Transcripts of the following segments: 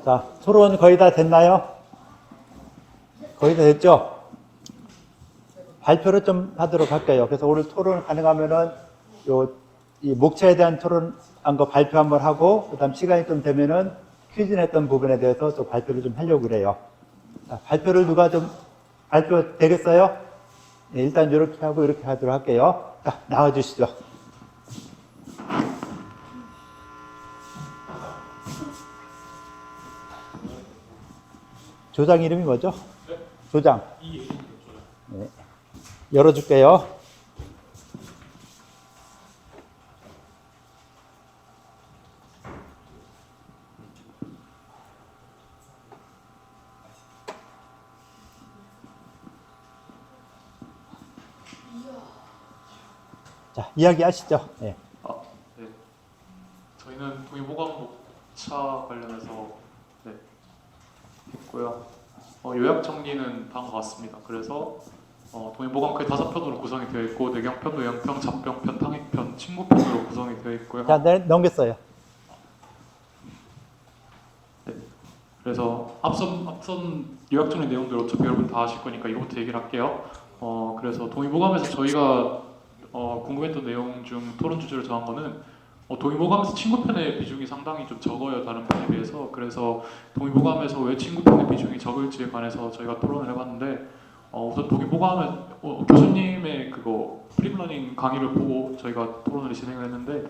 자, 토론 거의 다 됐나요? 거의 다 됐죠? 발표를 좀 하도록 할게요. 그래서 오늘 토론 가능하면은 이 목차에 대한 토론한 거 발표 한번 하고, 그 다음 시간이 좀 되면은 퀴즈 냈던 부분에 대해서 또 발표를 좀 하려고 그래요. 자, 발표를 누가 좀 발표 되겠어요? 네, 일단 이렇게 하고 이렇게 하도록 할게요. 자, 나와주시죠. 조장 이름이 뭐죠? 조장. 네. 열어줄게요. 자, 이야기하시죠. 네. 네. 저희는 동의보감 목차 관련해서 했고요. 요약 정리는 다음과 같습니다. 그래서 동의보감 크게 5편으로 구성이 되어 있고 내경편, 노양편, 잡병편, 탕익편, 친구편으로 구성이 되어 있고요. 자, 네, 넘겼어요. 네. 그래서 앞선 요약 정리 내용들 어차피 여러분 다 아실 거니까 이거부터 얘기를 할게요. 그래서 동의보감에서 저희가 궁금했던 내용 중 토론 주제를 정한 거는 동의보감에서 친구편의 비중이 상당히 좀 적어요, 다른 편에 비해서. 그래서 동의보감에서 왜 친구편의 비중이 적을지에 관해서 저희가 토론을 해봤는데, 우선 동의보감은 교수님의 그거 프리러닝 강의를 보고 저희가 토론을 진행을 했는데,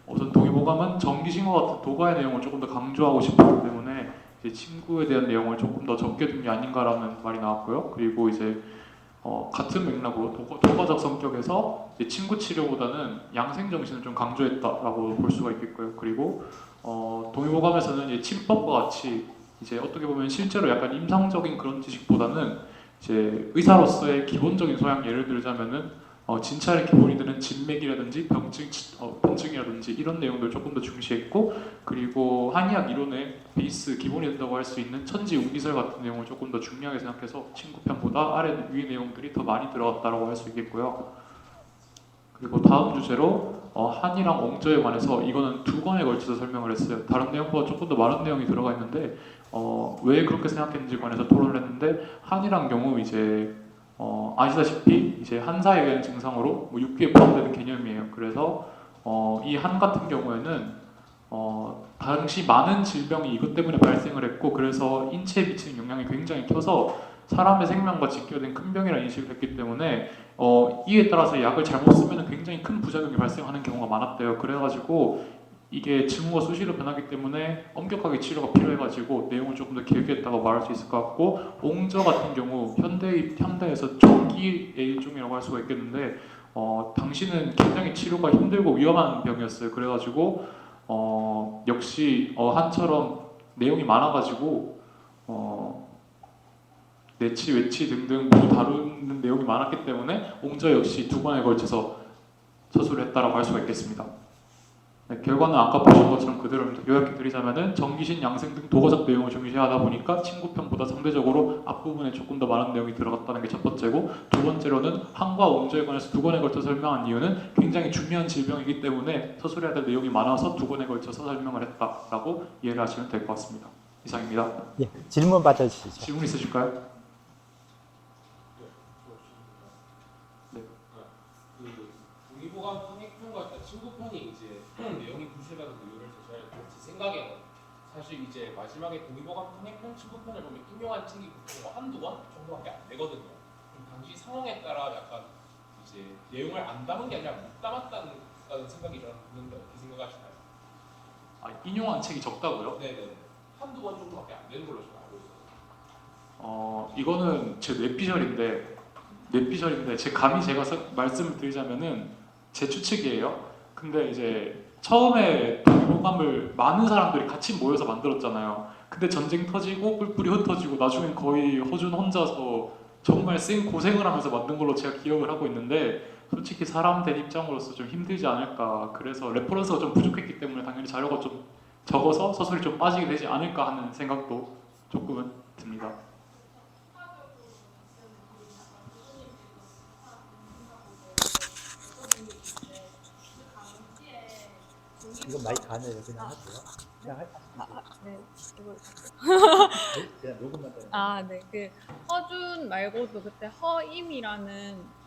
우선 동의보감은 정기신과 같은 도가의 내용을 조금 더 강조하고 싶었기 때문에 이제 친구에 대한 내용을 조금 더 적게 둔 게 아닌가라는 말이 나왔고요. 그리고 이제 같은 맥락으로 도가적 성격에서 이제 친구 치료보다는 양생 정신을 좀 강조했다라고 볼 수가 있겠고요. 그리고 동의보감에서는 이제 침법과 같이 이제 어떻게 보면 실제로 약간 임상적인 그런 지식보다는 이제 의사로서의 기본적인 소양, 예를 들자면은 진찰의 기본이 되는 진맥이라든지 병증이라든지 이런 내용들 조금 더 중시했고, 그리고 한의학 이론의 베이스 기본이 된다고 할 수 있는 천지운기설 같은 내용을 조금 더 중요하게 생각해서 친구편보다 위의 내용들이 더 많이 들어갔다고 할 수 있겠고요. 그리고 다음 주제로 한이랑 옹저에 관해서 이거는 2권에 걸쳐서 설명을 했어요. 다른 내용보다 조금 더 많은 내용이 들어가 있는데 왜 그렇게 생각했는지에 관해서 토론을 했는데, 한이란 경우 이제 아시다시피 이제 한사에 의한 증상으로 육귀에 포함되는 개념이에요. 그래서 이 한 같은 경우에는 당시 많은 질병이 이것 때문에 발생을 했고, 그래서 인체에 미치는 영향이 굉장히 커서 사람의 생명과 직결된 큰 병이라는 인식을 했기 때문에 이에 따라서 약을 잘못 쓰면 굉장히 큰 부작용이 발생하는 경우가 많았대요. 그래가지고 이게 징후가 수시로 변하기 때문에 엄격하게 치료가 필요해가지고 내용을 조금 더 길게 했다고 말할 수 있을 것 같고, 옹저 같은 경우 현대에서 초기의 일종이라고 할 수가 있겠는데 당시는 굉장히 치료가 힘들고 위험한 병이었어요. 그래가지고 역시 한처럼 내용이 많아가지고 내치, 외치 등등 모두 다루는 내용이 많았기 때문에 옹저 역시 2권에 걸쳐서 서술을 했다라고 할 수가 있겠습니다. 네, 결과는 아까 보신 것처럼 그대로 요약해드리자면은 정기신, 양생 등 도가적 내용을 중시하다 보니까 친구편보다 상대적으로 앞부분에 조금 더 많은 내용이 들어갔다는 게 첫 번째고, 두 번째로는 한과 옹저에 관해서 2권에 걸쳐 설명한 이유는 굉장히 중요한 질병이기 때문에 서술해야 될 내용이 많아서 2권에 걸쳐서 설명을 했다라고 이해를 하시면 될 것 같습니다. 이상입니다. 예, 질문 받아주시죠. 질문 있으실까요? 동의보감 탕익편과 친구편이 이제 내용이 부실하다는 이유를 제 생각에는 사실 이제 마지막에 동의보감 탕익편, 친구편을 보면 인용한 책이 보통 한두 권 정도밖에 안 되거든요. 좀 당시 상황에 따라 약간 이제 내용을 안 담은 게 아니라 못 담았다는 생각이 저는 드는데 어떻게 생각하시나요? 인용한 책이 적다고요? 네네. 한두 권 정도밖에 안 되는 걸로 저는 알고 있어요. 이거는 제 뇌피셜인데 제 감히 제가 말씀을 드리자면은 제 추측이에요. 근데 이제 처음에 동의보감을 많은 사람들이 같이 모여서 만들었잖아요. 근데 전쟁 터지고 뿔뿔이 흩어지고 나중엔 거의 허준 혼자서 정말 생 고생을 하면서 만든 걸로 제가 기억을 하고 있는데, 솔직히 사람 된 입장으로서 좀 힘들지 않을까. 그래서 레퍼런스가 좀 부족했기 때문에 당연히 자료가 좀 적어서 서술이 좀 빠지게 되지 않을까 하는 생각도 조금은 듭니다. 이거 마이크 안에 그냥 하고요. 네, 이걸 그냥 녹음만 더. 네. 그 허준 말고도 그때 허임이라는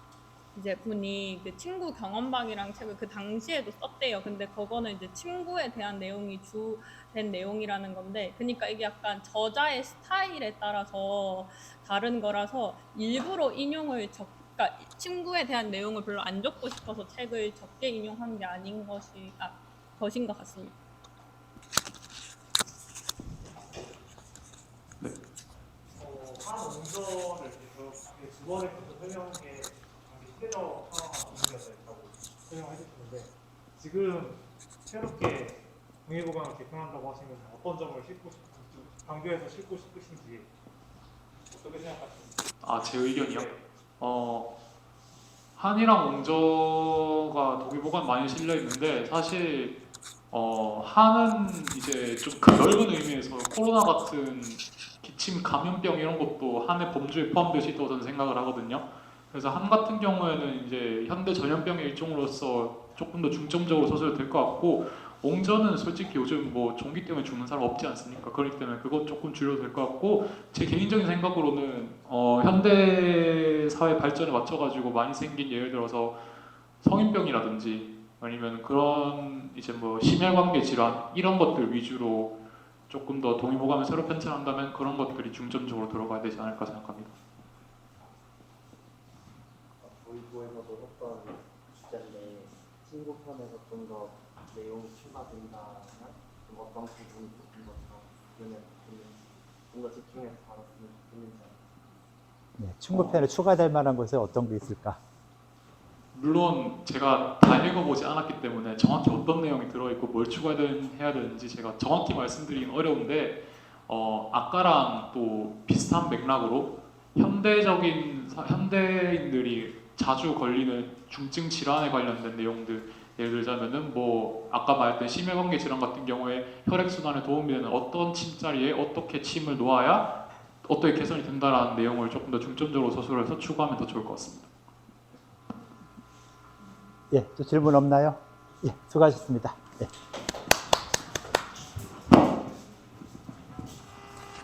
이제 분이 그 친구 경험방이랑 책을 그 당시에도 썼대요. 근데 그거는 이제 친구에 대한 내용이 주된 내용이라는 건데, 그러니까 이게 약간 저자의 스타일에 따라서 다른 거라서 일부러 인용을 그러니까 친구에 대한 내용을 별로 안 적고 싶어서 책을 적게 인용한 게 아닌 것인 것 같습니다. 한 원서를 계속 두 번에 계속 설명한 게 당시 시대적 상황과 분위기가 있다고 설명해 주셨는데 지금 새롭게 동의보감을 개편한다고 하시면 어떤 점을 강조해서 싣고 싶으신지 어떻게 생각하십니까? 제 의견이요? 한이랑 옹저가 동의보감 많이 실려 있는데 사실 한은 이제 좀 그 넓은 의미에서 코로나 같은 기침 감염병 이런 것도 한의 범주에 포함될 수 있다고 저는 생각을 하거든요. 그래서 한 같은 경우에는 이제 현대 전염병의 일종으로서 조금 더 중점적으로 써줘도 될 것 같고, 옹저는 솔직히 요즘 뭐 종기 때문에 죽는 사람 없지 않습니까? 그렇기 때문에 그것 조금 줄여도 될 것 같고, 제 개인적인 생각으로는 현대 사회 발전에 맞춰가지고 많이 생긴 예를 들어서 성인병이라든지 아니면 그런 이제 뭐 심혈관계 질환 이런 것들 위주로 조금 더 동의보감을 새로 편찬한다면 그런 것들이 중점적으로 들어가야 되지 않을까 생각합니다. 도입부에서도 했던 주제인데 친구 편에서 좀 더 내용이 추가된다면 좀 어떤 부분이 조금 더 눈에 보이는지 좀 더 집중해서 다뤘으면 좋겠는지. 네, 친구편에 추가될 만한 것은 어떤 게 있을까? 물론 제가 다 읽어보지 않았기 때문에 정확히 어떤 내용이 들어있고 뭘 추가해야 되는지 제가 정확히 말씀드리긴 어려운데, 아까랑 또 비슷한 맥락으로 현대인들이 자주 걸리는 중증 질환에 관련된 내용들, 예를 들자면은 뭐 아까 말했던 심혈관계 질환 같은 경우에 혈액순환에 도움이 되는 어떤 침자리에 어떻게 침을 놓아야 어떻게 개선이 된다라는 내용을 조금 더 중점적으로 서술해서 추가하면 더 좋을 것 같습니다. 예, 또 질문 없나요? 예, 수고하셨습니다. 예.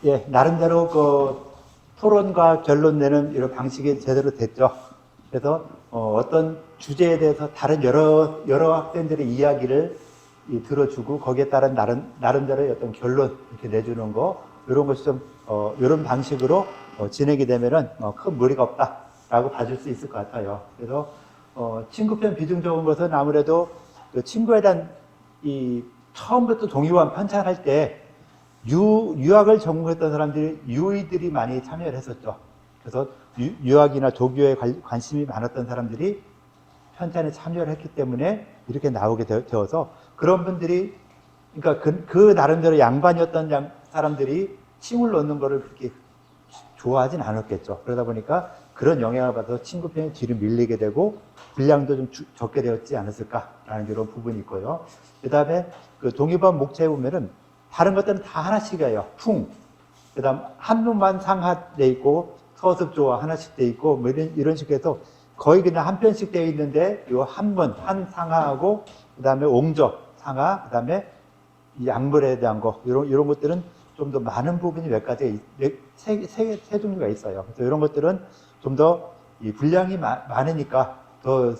예, 나름대로 그 토론과 결론 내는 이런 방식이 제대로 됐죠. 그래서 어떤 주제에 대해서 다른 여러 학생들의 이야기를 들어주고 거기에 따른 나름대로의 어떤 결론 이렇게 내주는 거, 이런 것이 좀 이런 방식으로 진행이 되면은 큰 무리가 없다라고 봐줄 수 있을 것 같아요. 그래서 친구편 비중 적은 것은 아무래도 그 친구에 대한 처음부터 동의보감 편찬할 때 유학을 전공했던 사람들이 유의들이 많이 참여를 했었죠. 그래서 유학이나 조교에 관심이 많았던 사람들이 편찬에 참여를 했기 때문에 이렇게 나오게 되어서 그런 분들이, 그러니까 그 나름대로 양반이었던 사람들이 침을 넣는 거를 그렇게 좋아하진 않았겠죠. 그러다 보니까 그런 영향을 받아서 친구편이 뒤로 밀리게 되고 분량도 좀 적게 되었지 않았을까라는 이런 부분이 있고요. 그 다음에 그 동의보감 목차에 보면은 다른 것들은 다 하나씩이에요. 그 다음 한문만 상하돼 있고 서습조화 하나씩 돼 있고 뭐 이런 식으로 해서 거의 그냥 한 편씩 되어 있는데 요 한문, 한 상하하고 그 다음에 옹저 상하, 그 다음에 이 약물에 대한 거 이런 것들은 좀 더 많은 부분이 몇 가지 세 종류가 있어요. 그래서 이런 것들은 좀 더 분량이 많으니까 더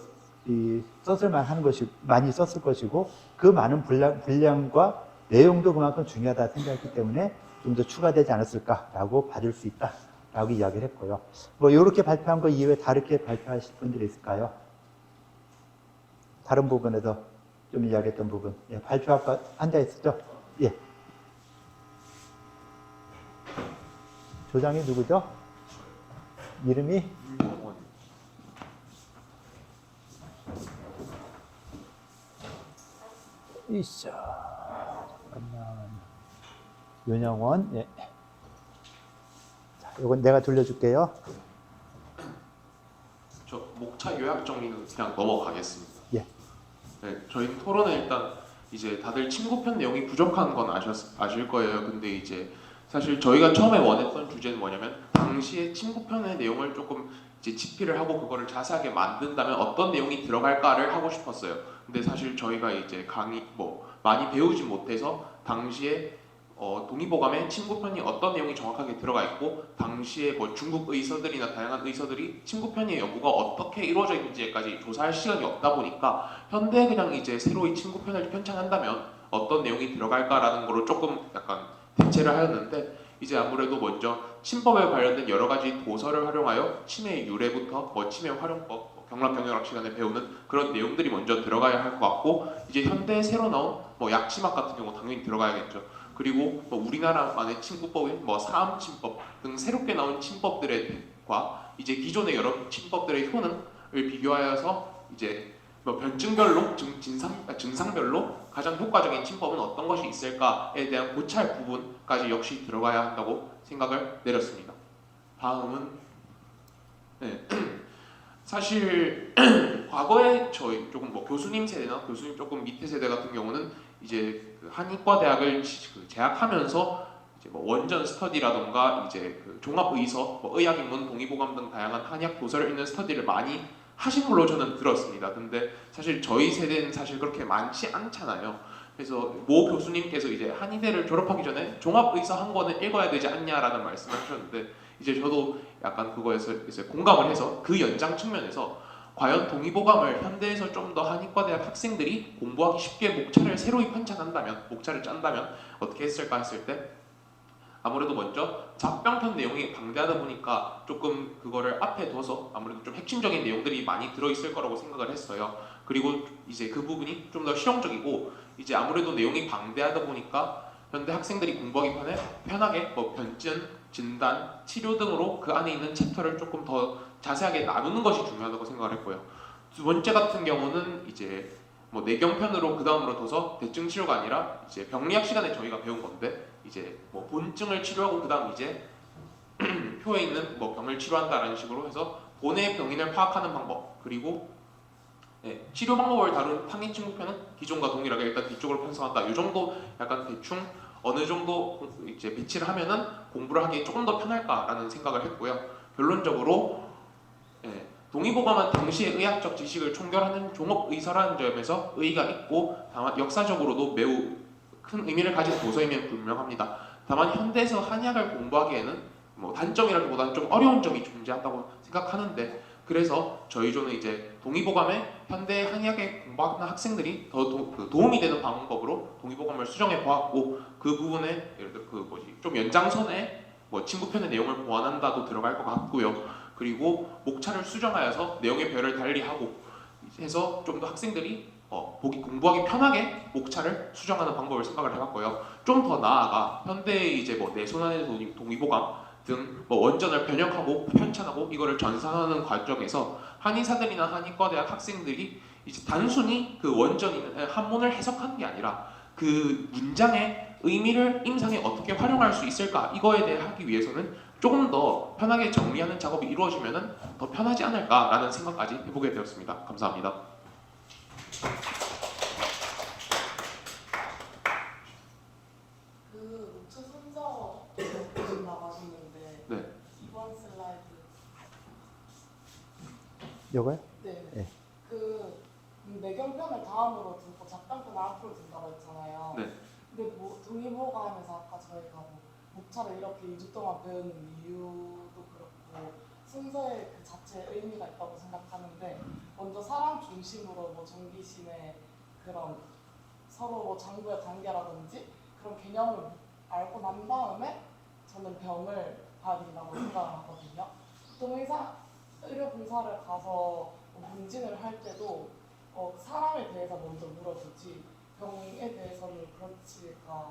썼을만 하는 것이 많이 썼을 것이고 그 많은 분량과 내용도 그만큼 중요하다 생각했기 때문에 좀 더 추가되지 않았을까라고 봐줄 수 있다라고 이야기를 했고요. 뭐 이렇게 발표한 거 이외에 다르게 발표하실 분들이 있을까요? 다른 부분에서 좀 이야기했던 부분. 예, 발표 아까 앉아 있었죠? 예. 조장이 누구죠? 이름이? 이샤. 잠깐만. 윤영원. 예. 자, 이건 내가 돌려줄게요. 저 목차 요약 정리는 그냥 넘어가겠습니다. 예. 네, 저희 토론은 일단 이제 다들 친구편 내용이 부족한 건 아실 거예요. 근데 이제 사실 저희가 처음에 원했던 주제는 뭐냐면 당시에 친구편의 내용을 조금 이제 집필을 하고 그거를 자세하게 만든다면 어떤 내용이 들어갈까를 하고 싶었어요. 근데 사실 저희가 이제 강의 많이 배우지 못해서 당시에 동의보감에 친구편이 어떤 내용이 정확하게 들어가 있고 당시에 중국 의서들이나 다양한 의서들이 친구편의 연구가 어떻게 이루어져 있는지까지 조사할 시간이 없다 보니까 현대 그냥 이제 새로이 친구편을 편찬한다면 어떤 내용이 들어갈까라는 거로 조금 약간 대체를 하였는데 이제 아무래도 먼저 침법에 관련된 여러 가지 도서를 활용하여 침의 유래부터 침의 활용법, 경락 경영학 시간에 배우는 그런 내용들이 먼저 들어가야 할 것 같고 이제 현대에 새로 나온 약침학 같은 경우 당연히 들어가야겠죠. 그리고 우리나라만의 친구법인 사암침법 등 새롭게 나온 침법들과 이제 기존의 여러 침법들의 효능을 비교하여서 이제 변증별로 증상별로 가장 효과적인 침법은 어떤 것이 있을까에 대한 고찰 부분까지 역시 들어가야 한다고 생각을 내렸습니다. 다음은 사실 과거에 저희 조금 교수님 세대나 교수님 조금 밑에 세대 같은 경우는 이제 한의과 대학을 재학하면서 이제 원전 스터디라던가 이제 종합의서, 의학인문, 동의보감 등 다양한 한의학 도서를 읽는 스터디를 많이 하신 걸로 저는 들었습니다. 근데 사실 저희 세대는 사실 그렇게 많지 않잖아요. 그래서 모 교수님께서 이제 한의대를 졸업하기 전에 종합의서 한 권을 읽어야 되지 않냐라는 말씀을 하셨는데 이제 저도 약간 그거에서 이제 공감을 해서 그 연장 측면에서 과연 동의보감을 현대에서 좀 더 한의과대학 학생들이 공부하기 쉽게 목차를 새로이 편찬한다면, 목차를 짠다면 어떻게 했을까 했을 때 아무래도 먼저 잡병편 내용이 방대하다 보니까 조금 그거를 앞에 둬서 아무래도 좀 핵심적인 내용들이 많이 들어있을 거라고 생각을 했어요. 그리고 이제 그 부분이 좀 더 실용적이고 이제 아무래도 내용이 방대하다 보니까 현대 학생들이 공부하기 편하게 변증, 진단, 치료 등으로 그 안에 있는 챕터를 조금 더 자세하게 나누는 것이 중요하다고 생각을 했고요. 두 번째 같은 경우는 이제 내경편으로 그 다음으로 둬서 대증 치료가 아니라 이제 병리학 시간에 저희가 배운 건데 이제 본증을 치료하고 그 다음 이제 표에 있는 병을 치료한다라는 식으로 해서 본의 병인을 파악하는 방법 그리고 치료 방법을 다룬 탕인친구편은 기존과 동일하게 일단 뒤쪽으로 편성한다. 이 정도 약간 대충 어느 정도 이제 배치를 하면은 공부를 하기 조금 더 편할까라는 생각을 했고요. 결론적으로 동의보감은 당시의 의학적 지식을 총결하는 종합의서라는 점에서 의의가 있고 다만 역사적으로도 매우 큰 의미를 가진 도서임은 분명합니다. 다만 현대에서 한의학을 공부하기에는 단점이라기보다는 좀 어려운 점이 존재한다고 생각하는데 그래서 저희 조는 이제 동의보감에 현대 한의학에 공부하는 학생들이 더 도움이 되는 방법으로 동의보감을 수정해 보았고 그 부분에 예를 들어 좀 연장선에 친구편의 내용을 보완한다도 들어갈 것 같고요. 그리고 목차를 수정하여서 내용의 별을 달리하고 해서 좀 더 학생들이 공부하기 편하게 목차를 수정하는 방법을 생각을 해봤고요. 좀 더 나아가 현대의 이제 내손안의 동의보감 등 원전을 변형하고 편찬하고 이거를 전산하는 과정에서 한의사들이나 한의과대학 학생들이 이제 단순히 그 원전이나 한문을 해석하는 게 아니라 그 문장의 의미를 임상에 어떻게 활용할 수 있을까 이거에 대해 하기 위해서는 조금 더 편하게 정리하는 작업이 이루어지면 더 편하지 않을까라는 생각까지 해보게 되었습니다. 감사합니다. 그 목차 순서 보신다고 하셨는데 네. 이번 슬라이드 요거요? 네. 네. 그 내경편을 다음으로 두고 잡담편을 앞으로 둔다고 했잖아요. 네. 근데 동의보감에서 아까 저희가 목차를 이렇게 2주 동안 배우는 이유도 그렇고 순서의 그 자체에 의미가 있다고 생각하는데 먼저 사람 중심으로 전기신의 그런 서로 장부의 관계라든지 그런 개념을 알고 난 다음에 저는 병을 봐야 된다고 생각을 하거든요. 보통 의료 봉사를 가서 문진을 할 때도 사람에 대해서 먼저 물어보지 병에 대해서는 그렇지가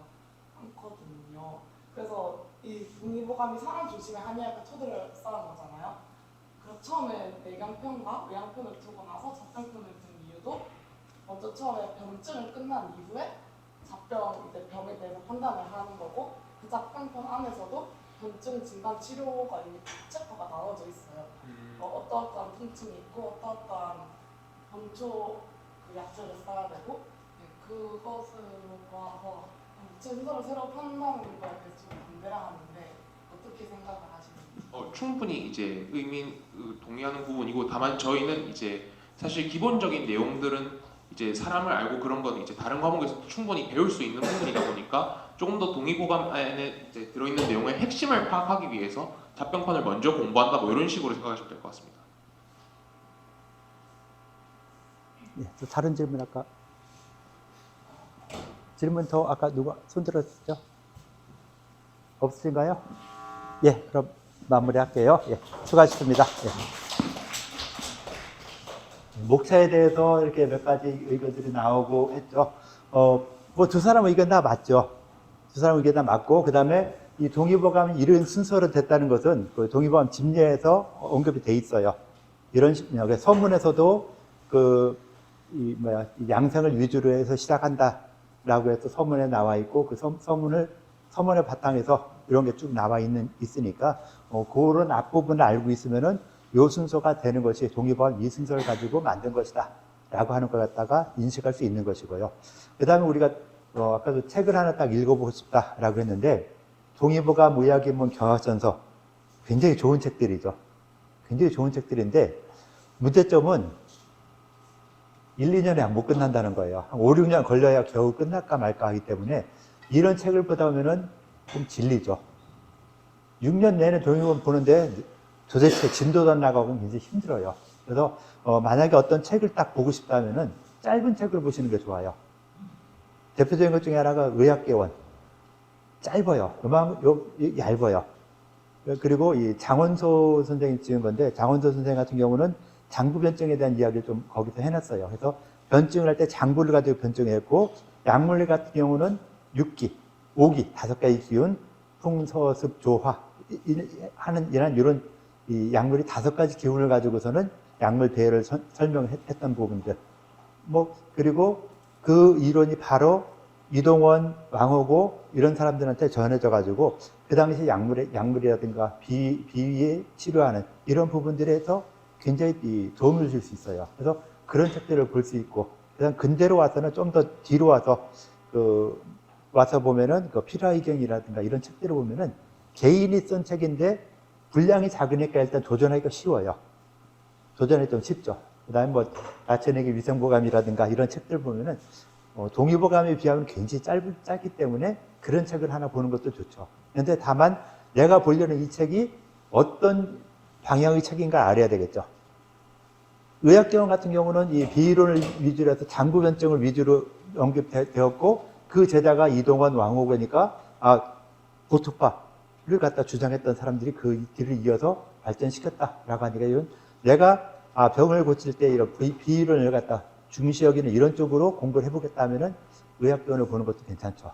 않거든요. 그래서 이 동의보감이 사람 중심의 한의학의 토대를 쌓은 거잖아요. 그래서 처음에 내경편과 외양편을 두고 나서 잡병편을 둔 이유도 먼저 처음에 병증을 끝난 이후에 이제 병에 대해서 판단을 하는 거고 그 잡병편 안에서도 병증 진단 치료가 이미 챕터가 나눠져 있어요. 어떠한 통증이 있고 어떠한 본초 그 약제를 써야 되고 그것으로 봐서 제 순서를 새로 판단하는 거에 대해서 좀 반대를 하는데 어떻게 생각을 하시는지. 충분히 이제 동의하는 부분이고, 다만 저희는 이제 사실 기본적인 내용들은 이제 사람을 알고 그런 건 이제 다른 과목에서 충분히 배울 수 있는 부분이다 보니까 조금 더 동의보감 안에 이제 들어있는 내용의 핵심을 파악하기 위해서 답변편을 먼저 공부한다 뭐 이런 식으로 생각하시면 될 것 같습니다. 예, 또 다른 질문 아까 질문 더 아까 누가 손 들었죠? 없으신가요? 예, 그럼 마무리할게요. 예, 수고하셨습니다. 예. 목차에 대해서 이렇게 몇 가지 의견들이 나오고 했죠. 뭐 두 사람 의견 다 맞죠. 두 사람 의견 다 맞고, 그 다음에 이 동의보감이 이런 순서로 됐다는 것은 그 동의보감 집례에서 언급이 돼 있어요. 이런 서문에서도 이 양생을 위주로 해서 시작한다라고 해서 서문에 나와 있고, 그 서문의 바탕에서 이런 게 쭉 나와 있으니까 그런 앞부분을 알고 있으면은 요 순서가 되는 것이 동의보감 이 순서를 가지고 만든 것이다 라고 하는 걸 갖다가 인식할 수 있는 것이고요. 그 다음에 우리가 아까도 책을 하나 딱 읽어보고 싶다라고 했는데, 동의보감 의학인문 경학전서 굉장히 좋은 책들이죠. 굉장히 좋은 책들인데 문제점은 1, 2년에 못 끝난다는 거예요. 한 5, 6년 걸려야 겨우 끝날까 말까 하기 때문에 이런 책을 보다 보면은 좀 질리죠. 6년 내내 동의보감 보는데 도대체 진도도 안 나가고 굉장히 힘들어요. 그래서 만약에 어떤 책을 딱 보고 싶다면은 짧은 책을 보시는 게 좋아요. 대표적인 것 중에 하나가 의학개원. 짧아요. 얇아요. 그리고 이 장원소 선생이 지은 건데, 장원소 선생 같은 경우는 장부변증에 대한 이야기를 좀 거기서 해놨어요. 그래서 변증을 할 때 장부를 가지고 변증했고, 약물 같은 경우는 6기, 5기, 5가지 기운, 풍서습, 조화 하는 이런 이 약물이 5가지 기운을 가지고서는 약물 배열을 설명했던 부분들. 그리고 그 이론이 바로 이동원, 왕호고 이런 사람들한테 전해져 가지고 그 당시 약물이라든가 비위에 치료하는 이런 부분들에서 굉장히 도움을 줄 수 있어요. 그래서 그런 책들을 볼 수 있고, 그다음 근대로 와서는 좀 더 뒤로 와서 보면은 필화의경이라든가 이런 책들을 보면은 개인이 쓴 책인데 분량이 작으니까 일단 도전하기가 쉬워요. 도전하기 좀 쉽죠. 그 다음에 나체내기 위생보감이라든가 이런 책들 보면은 동의보감에 비하면 굉장히 짧기 때문에 그런 책을 하나 보는 것도 좋죠. 그런데 다만 내가 보려는 이 책이 어떤 방향의 책인가 알아야 되겠죠. 의학개원 같은 경우는 이 비이론을 위주로 해서 장부변증을 위주로 언급되었고, 그 제자가 이동원 왕호고니까 보톡파를 갖다 주장했던 사람들이 그 길을 이어서 발전시켰다라고 하니까, 이건 내가 병을 고칠 때 이런 비이론을 갖다 중시 여기는 이런 쪽으로 공부를 해보겠다 하면은 의학개원을 보는 것도 괜찮죠.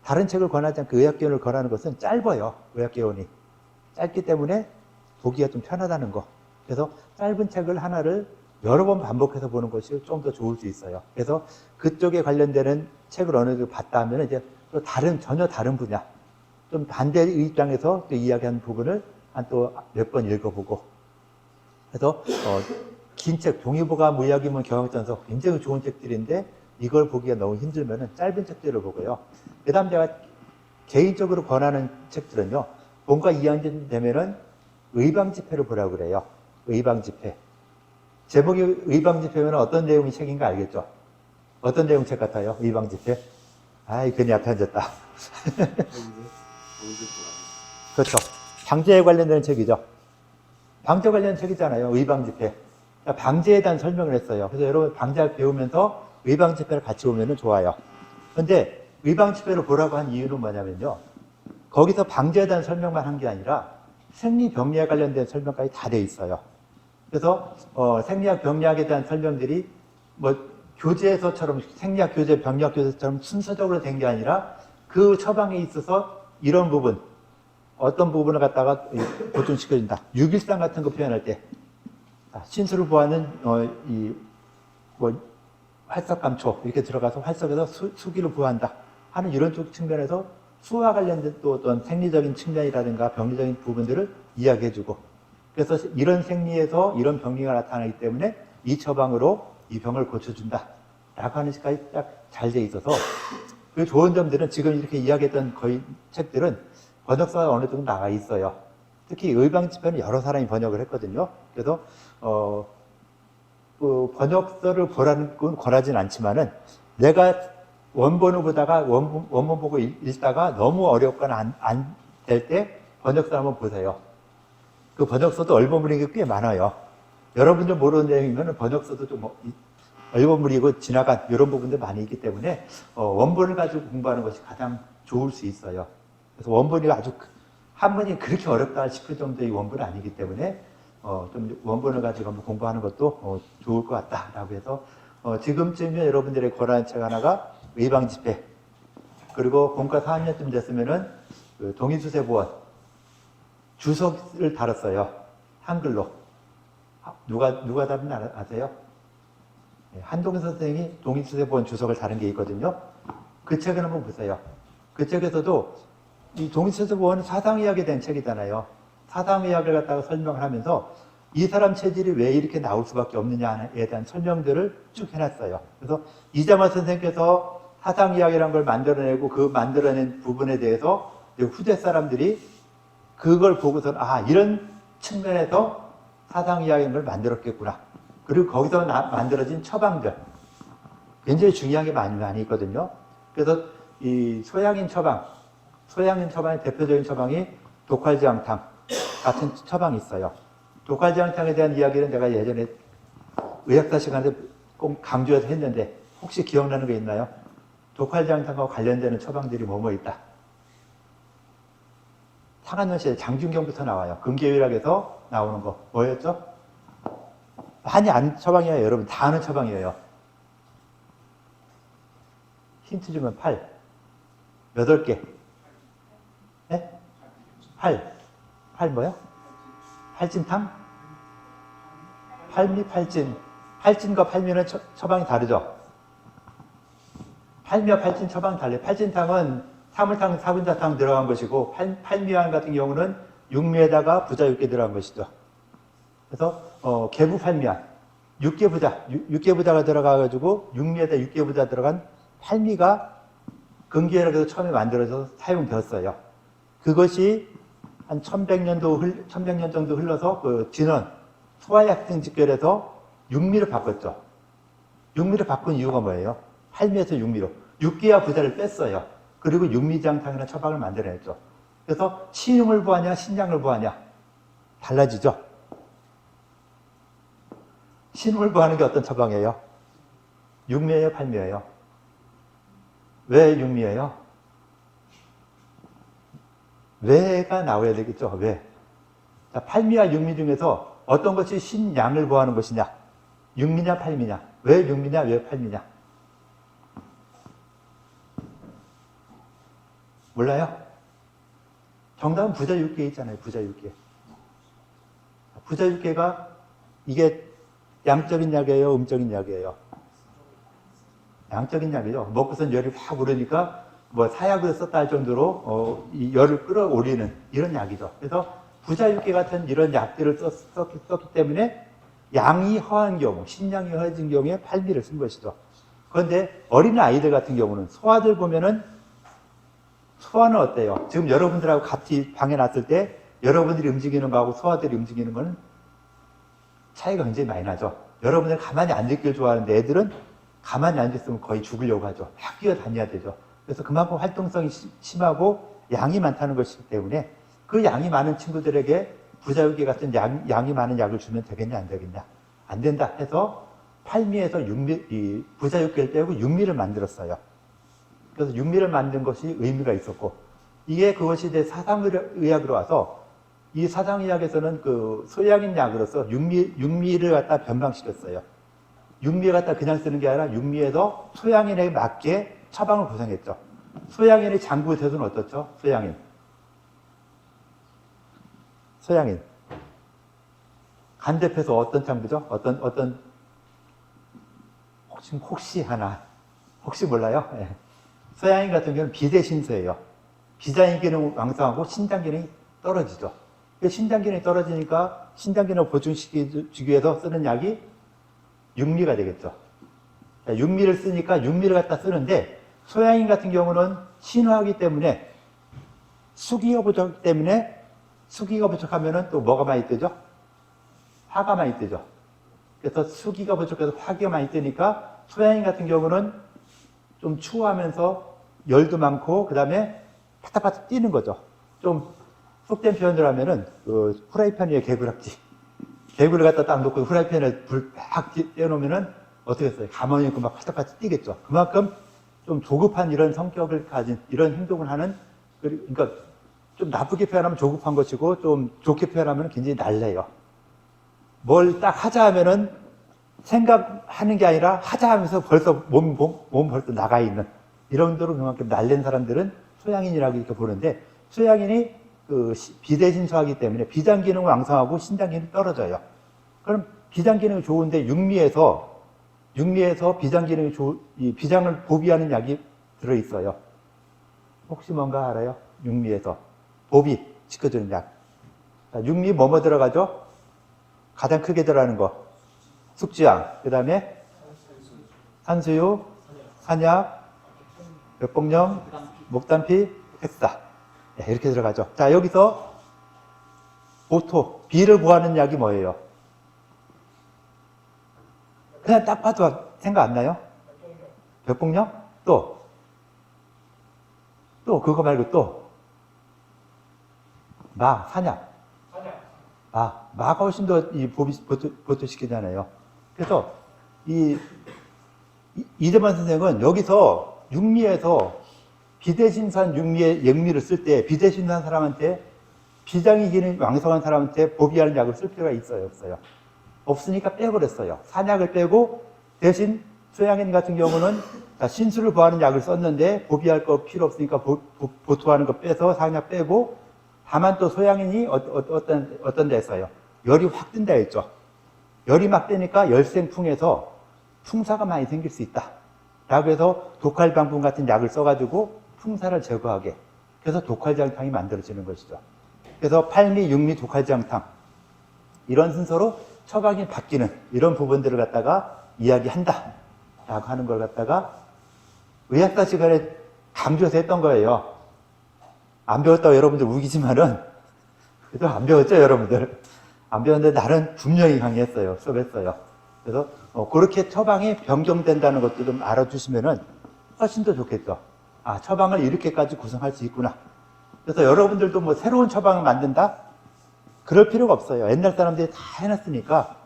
다른 책을 권하지 않고 의학개원을 권하는 것은 짧아요. 의학개원이 짧기 때문에 보기가 좀 편하다는 거. 그래서 짧은 책을 하나를 여러 번 반복해서 보는 것이 좀 더 좋을 수 있어요. 그래서 그쪽에 관련되는 책을 어느 정도 봤다 하면 이제 또 전혀 다른 분야, 좀 반대의 입장에서 또 이야기하는 부분을 또 몇 번 읽어보고, 그래서 긴 책, 동의보감 의학인문 경학전서 굉장히 좋은 책들인데 이걸 보기가 너무 힘들면은 짧은 책들을 보고요. 그 다음 제가 개인적으로 권하는 책들은요, 뭔가 2학년 되면은 의방집회를 보라고 그래요. 의방집회. 제목이 의방집회면 어떤 내용의 책인가 알겠죠? 어떤 내용 책 같아요? 의방집회? 괜히 앞에 앉았다. 그렇죠. 방제에 관련된 책이죠. 방제 관련 책이잖아요. 의방집회. 방제에 대한 설명을 했어요. 그래서 여러분 방제 배우면서 의방집회를 같이 보면 좋아요. 그런데 의방집회를 보라고 한 이유는 뭐냐면요, 거기서 방제에 대한 설명만 한 게 아니라 생리병리에 관련된 설명까지 다 돼 있어요. 그래서 생리학 병리학에 대한 설명들이 교재에서처럼 생리학 교재, 병리학 교재처럼 순서적으로 된 게 아니라 그 처방에 있어서 이런 부분, 어떤 부분을 갖다가 보존시켜준다. 613 같은 거 표현할 때 신수를 보하는 활석감초 이렇게 들어가서 활석에서 수기를 부한다 하는 이런 쪽 측면에서 수와 관련된 또 어떤 생리적인 측면이라든가 병리적인 부분들을 이야기해주고, 그래서 이런 생리에서 이런 병리가 나타나기 때문에 이 처방으로 이 병을 고쳐준다 라고 하는 식까지 딱 잘 돼 있어서, 그 좋은 점들은 지금 이렇게 이야기했던 거의 책들은 번역서가 어느 정도 나와 있어요. 특히 의방집회는 여러 사람이 번역을 했거든요. 그래서 그 번역서를 보라는 건 권하진 않지만은 내가 원본을 보다가 원본 보고 읽다가 너무 어렵거나 안 될 때 번역서 한번 보세요. 그 번역서도 얼버무린 게 꽤 많아요. 여러분들 모르는 내용이면 번역서도 좀 얼버무리고 지나간 이런 부분들 많이 있기 때문에 원본을 가지고 공부하는 것이 가장 좋을 수 있어요. 그래서 원본이 아주 한문이 그렇게 어렵다 싶을 정도의 원본은 아니기 때문에 좀 원본을 가지고 한번 공부하는 것도 좋을 것 같다라고 해서 지금쯤에 여러분들의 권한 책 하나가 의방집회, 그리고 본과 4학년쯤 됐으면은 그 동인수세보원 주석을 달았어요. 한글로. 누가 다른 아세요? 한동희 선생이 동인수세보원 주석을 다른 게 있거든요. 그 책을 한번 보세요. 그 책에서도 이 동인수세보원은 사상의학에 대한 책이잖아요. 사상의학을 갖다가 설명을 하면서 이 사람 체질이 왜 이렇게 나올 수밖에 없느냐에 대한 설명들을 쭉 해놨어요. 그래서 이장화 선생께서 사상의학이라는 걸 만들어내고 그 만들어낸 부분에 대해서 후대 사람들이 그걸 보고서 이런 측면에서 사상의학인 걸 만들었겠구나. 그리고 거기서 만들어진 처방들 굉장히 중요한 게 많이 있거든요. 그래서 이 소양인 처방의 대표적인 처방이 독활지황탕 같은 처방이 있어요. 독활지황탕에 대한 이야기는 제가 예전에 의학사 시간에 꼭 강조해서 했는데 혹시 기억나는 게 있나요? 독활지황탕과 관련되는 처방들이 뭐뭐 있다. 상한년시에 장준경부터 나와요. 금계율학에서 나오는 거 뭐였죠? 많이 아는 처방이에요. 여러분 다 아는 처방이에요. 힌트 주면 8. 8개. 네? 8 뭐요? 팔진탕? 팔미, 팔진. 팔진과 팔미는 처방이 다르죠? 팔미와 팔진 처방이 달라요. 팔진탕은 사물탕, 사분자탕 들어간 것이고 팔미암 같은 경우는 육미에다가 부자 6개 들어간 것이죠. 그래서 개부팔미암, 6개 부자가 들어가가지고 육미에다 6개 부자 들어간 팔미가 근기혈학에서 처음에 만들어져서 사용되었어요. 그것이 한 1100년 정도 흘러서 그 진원, 소아약생 직결해서 육미를 바꿨죠. 육미를 바꾼 이유가 뭐예요? 팔미에서 육미로. 6개와 부자를 뺐어요. 그리고 육미장탕이라는 처방을 만들어냈죠. 그래서 신용을 구하냐, 신장을 구하냐 달라지죠. 신용을 구하는 게 어떤 처방이에요? 육미예요, 팔미예요? 왜 육미예요? 왜가 나와야 되겠죠. 왜? 자, 팔미와 육미 중에서 어떤 것이 신양을 구하는 것이냐? 육미냐, 팔미냐? 왜 육미냐, 왜 팔미냐? 몰라요? 정답은 부자 6개 있잖아요. 부자 6개. 부자 6개가 이게 양적인 약이에요? 음적인 약이에요? 양적인 약이죠. 먹고선 열이 확 오르니까 뭐 사약을 썼다 할 정도로 이 열을 끌어올리는 이런 약이죠. 그래서 부자 6개 같은 이런 약들을 썼기 때문에 양이 허한 경우, 신양이 허해진 경우에 팔미를 쓴 것이죠. 그런데 어린 아이들 같은 경우는 소아들 보면은 소아는 어때요? 지금 여러분들하고 같이 방에 놨을 때 여러분들이 움직이는 거하고 소아들이 움직이는 거는 차이가 굉장히 많이 나죠. 여러분들 가만히 앉을 좋아하는데 애들은 가만히 앉았으면 거의 죽으려고 하죠. 막 뛰어다녀야 되죠. 그래서 그만큼 활동성이 심하고 양이 많다는 것이기 때문에 그 양이 많은 친구들에게 부자유기 같은 양이 많은 약을 주면 되겠냐 안 되겠냐. 안 된다 해서 팔미에서 부자유기를 떼고 육미를 만들었어요. 그래서 육미를 만든 것이 의미가 있었고, 이게 그것이 이제 사상의학으로 와서 이 사상의학에서는 그 소양인 약으로서 육미를 갖다 변방시켰어요. 육미를 갖다 그냥 쓰는 게 아니라 육미에서 소양인에 맞게 처방을 구성했죠. 소양인의 장구 대수는 어떻죠? 소양인. 간접해서 어떤 장부죠? 혹시 몰라요? 네. 소양인 같은 경우는 비대신소예요. 비장의 기능은 왕성하고 신장 기능이 떨어지죠. 신장 기능이 떨어지니까 신장 기능을 보충시키기 위해서 쓰는 약이 육미가 되겠죠. 육미를 쓰니까 육미를 갖다 쓰는데 소양인 같은 경우는 신화하기 때문에 수기여부적 때문에 수기가 부족하면은 또 뭐가 많이 뜨죠? 화가 많이 뜨죠. 그래서 수기가 부족해서 화기가 많이 뜨니까 소양인 같은 경우는 좀 추워하면서 열도 많고 그 다음에 파닥파닥 뛰는 거죠. 좀 속된 표현을 하면은 그 후라이팬 위에 개구락지. 개구를 갖다 딱 놓고 후라이팬에 불 막 떼놓으면은 어떻게 했어요? 가만히 있고 막 파닥파닥 뛰겠죠. 그만큼 좀 조급한 이런 성격을 가진 이런 행동을 하는 그러니까 좀 나쁘게 표현하면 조급한 것이고 좀 좋게 표현하면 굉장히 날래요. 뭘 딱 하자 하면은 생각하는 게 아니라 하자 하면서 벌써 몸 벌써 나가 있는 이런 대로 그만큼 날랜 사람들은 소양인이라고 이렇게 보는데 소양인이 그 비대신수하기 때문에 비장 기능은 왕성하고 신장 기능이 떨어져요. 그럼 비장 기능이 좋은데 육리에서 비장 기능이 이 비장을 보비하는 약이 들어 있어요. 혹시 뭔가 알아요? 육리에서 보비 지켜주는 약. 육리 뭐뭐 들어가죠? 가장 크게 들어가는 거 숙주향, 그 다음에 산수유, 산약, 벽봉령, 목단피, 헥사 이렇게 들어가죠. 자, 여기서 보토, 비를 구하는 약이 뭐예요? 그냥 딱 봐도 생각 안 나요? 벽봉령? 또 그거 말고 또 산약. 마가 훨씬 더 이 보토시키잖아요. 그래서 이재만 선생은 여기서 육리에서 비대신산 육리의 영리를 쓸 때 비대신산 사람한테 비장이 기능 왕성한 사람한테 보비하는 약을 쓸 필요가 있어요, 없어요? 없으니까 빼버렸어요. 산약을 빼고 대신 소양인 같은 경우는 신수를 구하는 약을 썼는데 보비할 거 필요 없으니까 보토하는 거 빼서 산약 빼고 다만 또 소양인이 어떤 데 써요? 열이 확 뜬다 했죠. 열이 막 뜨니까 열생풍에서 풍사가 많이 생길 수 있다. 라고 해서 독활방풍 같은 약을 써가지고 풍사를 제거하게. 그래서 독활장탕이 만들어지는 것이죠. 그래서 팔미, 육미, 독활장탕. 이런 순서로 처방이 바뀌는 이런 부분들을 갖다가 이야기한다. 라고 하는 걸 갖다가 의학사 시간에 강조해서 했던 거예요. 안 배웠다고 여러분들 우기지만은, 그래도 안 배웠죠, 여러분들. 안 배웠는데 나는 분명히 강의했어요. 수업했어요. 그래서 그렇게 처방이 변경된다는 것도 좀 알아주시면은 훨씬 더 좋겠죠. 처방을 이렇게까지 구성할 수 있구나. 그래서 여러분들도 뭐 새로운 처방을 만든다? 그럴 필요가 없어요. 옛날 사람들이 다 해놨으니까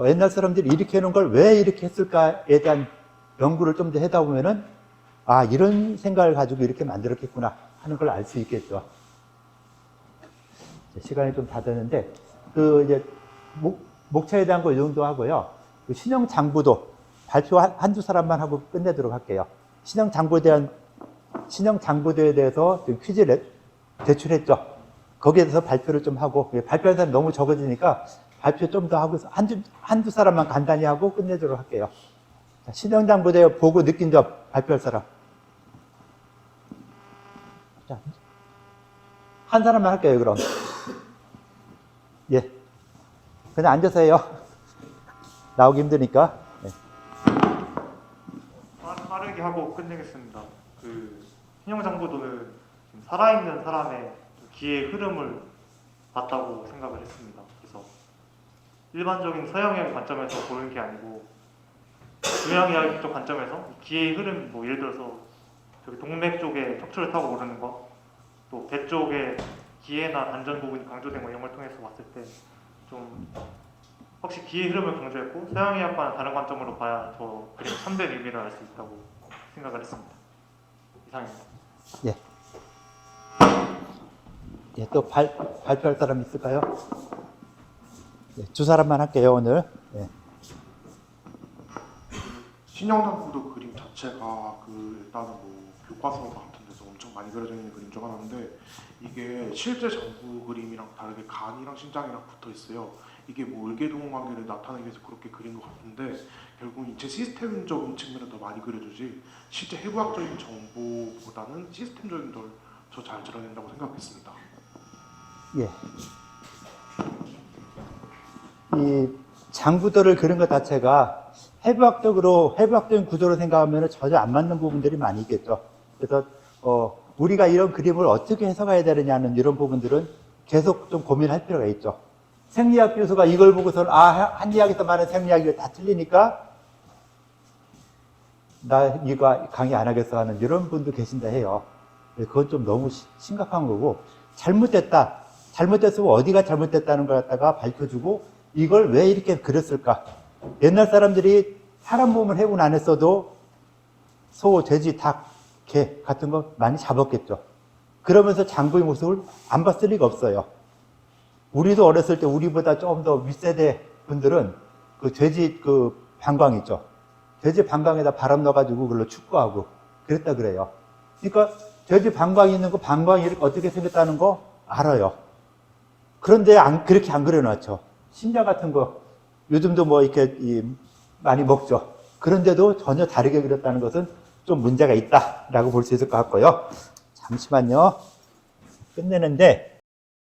옛날 사람들이 이렇게 해놓은 걸 왜 이렇게 했을까에 대한 연구를 좀 더 하다 보면은 이런 생각을 가지고 이렇게 만들었겠구나 하는 걸 알 수 있겠죠. 시간이 좀 다 되는데 이제 목차에 대한 거 이 정도 하고요. 신형 장부도 발표 한두 사람만 하고 끝내도록 할게요. 신형 장부도에 대해서 퀴즈를 제출했죠. 거기에 대해서 발표를 좀 하고 발표한 사람이 너무 적어지니까 발표 좀 더 하고 한두 사람만 간단히 하고 끝내도록 할게요. 신형 장부도에 보고 느낀 점 발표할 사람. 자, 한 사람만 할게요, 그럼. 예. 그냥 앉아서 해요. 나오기 힘드니까. 네. 빠르게 하고 끝내겠습니다. 신형장부도는 살아있는 사람의 기의 흐름을 봤다고 생각을 했습니다. 그래서 일반적인 서양의 관점에서 보는 게 아니고 동양의학적 관점에서 기의 흐름, 예를 들어서 저기 동맥 쪽에 척추를 타고 오르는 것, 또 배 쪽에 기회나 단전 부분이 강조된 거 이런 걸 통해서 봤을 때 좀 확실히 기의 흐름을 강조했고 서양의학과는 다른 관점으로 봐야 더 그림 참된 의미를 알 수 있다고 생각을 했습니다. 이상입니다. 예. 예, 또 발표할 사람 있을까요? 예, 두 사람만 할게요, 오늘. 예. 신형장부도 그림 자체가 일단은 교과서 같은 데서 엄청 많이 그려져 있는 그림 중 하나인데 이게 실제 장부 그림이랑 다르게 간이랑 신장이랑 붙어 있어요. 이게 을개동 관계를 나타내기 위해서 그렇게 그린 것 같은데 결국 인체 시스템적인 측면을 더 많이 그려주지 실제 해부학적인 정보보다는 시스템적인 걸 더 잘 드러낸다고 생각했습니다. 예. 이 장부도를 그린 것 자체가 해부학적인 구조로 생각하면 전혀 안 맞는 부분들이 많이 있겠죠. 그래서 우리가 이런 그림을 어떻게 해석해야 되느냐는 이런 부분들은 계속 좀 고민할 필요가 있죠. 생리학 교수가 이걸 보고서는 한의학에서 말하는 생리학이 다 틀리니까 나 이거 강의 안 하겠어 하는 이런 분도 계신다 해요. 그건 좀 너무 심각한 거고, 잘못됐으면 어디가 잘못됐다는 걸 갖다가 밝혀주고 이걸 왜 이렇게 그렸을까. 옛날 사람들이 사람 몸을 해군 안 했어도 소, 돼지, 닭, 개 같은 거 많이 잡았겠죠. 그러면서 장부의 모습을 안 봤을 리가 없어요. 우리도 어렸을 때 우리보다 좀 더 윗세대 분들은 그 돼지 그 방광 있죠. 돼지 방광에다 바람 넣어가지고 그걸로 축구하고 그랬다 그래요. 그러니까 돼지 방광이 있는 거 방광이 이렇게 어떻게 생겼다는 거 알아요. 그런데 그렇게 안 그려놨죠. 심장 같은 거 요즘도 뭐 이렇게 많이 먹죠. 그런데도 전혀 다르게 그렸다는 것은 좀 문제가 있다라고 볼 수 있을 것 같고요. 잠시만요. 끝내는데